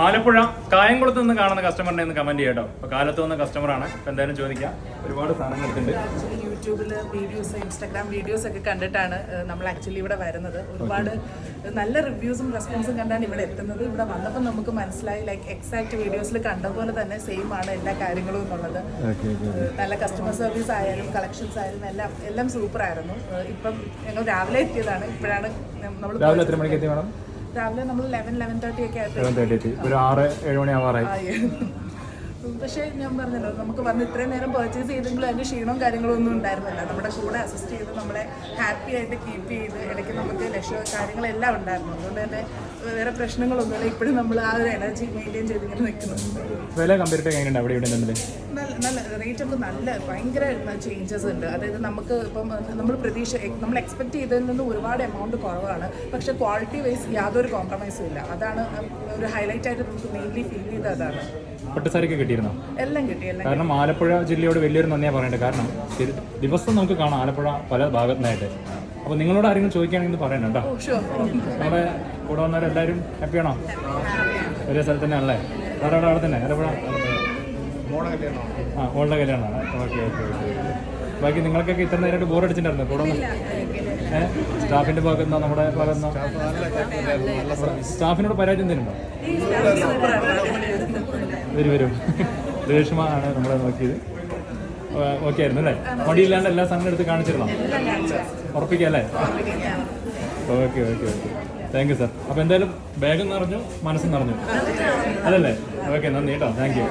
ആലപ്പുഴ കായംകുളത്ത് നിന്ന് കാണുന്ന കസ്റ്റമറിനെ ഒന്ന് കമന്റ് ചെയ്യാം കേട്ടോ. അപ്പോൾ കാലത്ത് വന്ന കസ്റ്റമറാണ്. അപ്പോൾ എന്തായാലും ചോദിക്കാം. ഒരുപാട് സാധനങ്ങൾ എടുത്തിട്ടുണ്ട്. യൂട്യൂബിൽ വീഡിയോസ്, ഇൻസ്റ്റാഗ്രാം വീഡിയോസ് ഒക്കെ കണ്ടിട്ടാണ് നമ്മൾ ആക്ച്വലി ഇവിടെ വരുന്നത്. ഒരുപാട് നല്ല റിവ്യൂസും റെസ്പോൺസും കണ്ടാണ് ഇവിടെ എത്തുന്നത്. ഇവിടെ വന്നപ്പോൾ നമുക്ക് മനസ്സിലായി ലൈക്ക് എക്സാക്ട് വീഡിയോസിൽ കണ്ട പോലെ തന്നെ സെയിം ആണ് എല്ലാ കാര്യങ്ങളും എന്നുള്ളത്. നല്ല കസ്റ്റമർ സർവീസ് ആയാലും കളക്ഷൻസ് ആയാലും എല്ലാം സൂപ്പർ ആയിരുന്നു. ഇപ്പം ഞങ്ങൾ രാവിലെ എത്തിയതാണ്. ഇപ്പോഴാണ് നമ്മൾ രാവിലെ എത്ര മണിക്ക് എത്തി മാഡം? രാവിലെ നമ്മൾ 11:30 ഒക്കെ ഒരു 6-7 മണി ആവാറായി. പക്ഷേ ഞാൻ പറഞ്ഞല്ലോ, നമുക്ക് വന്ന് ഇത്രയും നേരം പർച്ചേസ് ചെയ്തെങ്കിലും അതിൻ്റെ ക്ഷീണവും കാര്യങ്ങളും ഒന്നും ഉണ്ടായിരുന്നില്ല. നമ്മുടെ കൂടെ അസിസ്റ്റ് ചെയ്ത് നമ്മളെ ഹാപ്പി ആയിട്ട് കീപ്പ് ചെയ്ത് ഇടയ്ക്ക് നമുക്ക് കാര്യങ്ങളെല്ലാം ഉണ്ടായിരുന്നു. അതുകൊണ്ട് തന്നെ വേറെ പ്രശ്നങ്ങളൊന്നുമില്ല. ഇപ്പോഴും നമ്മൾ ആ ഒരു എനർജി മെയിൻറ്റെയിൻ ചെയ്ത് ഇങ്ങനെ നിൽക്കുന്നു. വില കമ്പാരിറ്റീവ് എങ്ങനെയുണ്ട് അവിടെ ഇവിടെ? നല്ല റേറ്റ് ഒക്കെ ഭയങ്കര ചേഞ്ചസ് ഉണ്ട്. അതായത് നമുക്ക് ഇപ്പം നമ്മൾ എക്സ്പെക്ട് ചെയ്തതിൽ നിന്ന് ഒരുപാട് എമൗണ്ട് കുറവാണ്. പക്ഷെ ക്വാളിറ്റി വൈസ് യാതൊരു കോംപ്രമൈസും ഇല്ല. അതാണ് ഒരു ഹൈലൈറ്റ് ആയിട്ട് നമുക്ക് മെയിൻലി ഫീൽ ചെയ്തത്. അതാണ്. പട്ടുസാരിക്ക് കിട്ടിയിരുന്നോ? എല്ലാം കിട്ടി. കാരണം ആലപ്പുഴ ജില്ലയോട് വലിയൊരു നന്ദിയാണ് പറയേണ്ടത്. കാരണം ദിവസം നമുക്ക് കാണാം ആലപ്പുഴ പല ഭാഗത്തുനിന്നായിട്ട്. അപ്പോൾ നിങ്ങളോട് ആരെങ്കിലും ചോദിക്കുകയാണെങ്കിൽ പറയണം കേട്ടോ. നമ്മുടെ കൂടെ വന്നവരെല്ലാവരും ഹാപ്പിയാണോ? ഒരേ സ്ഥലത്ത് തന്നെ ആണല്ലേ? അവിടെ തന്നെ ആലപ്പുഴ മോളുടെ കല്യാണമാണ്. ഓക്കെ. ബാക്കി നിങ്ങൾക്കൊക്കെ ഇത്ര നേരമായിട്ട് ബോർ അടിച്ചിട്ടുണ്ടായിരുന്നു കൂടെ വന്ന്? സ്റ്റാഫിൻ്റെ ഭാഗത്തുനിന്നോ നമ്മുടെ ഭാഗത്തുനിന്നോ? സ്റ്റാഫിനോട് പരാതി എന്തെങ്കിലും വരും രേഷ്മയാണ് നമ്മളെ നോക്കിയത്. ഓക്കെ ആയിരുന്നു അല്ലേ? മടിയില്ലാണ്ട് എല്ലാ സാധനങ്ങളും എടുത്ത് കാണിച്ചിരുന്നോ? ഉറപ്പിക്കാം അല്ലേ? ഓക്കെ. Thank you sir. അപ്പോൾ എന്തായാലും ബാഗും നിറഞ്ഞു, മനസ്സും നിറഞ്ഞു അതല്ലേ? ഓക്കെ, നന്ദി കേട്ടോ. Thank you.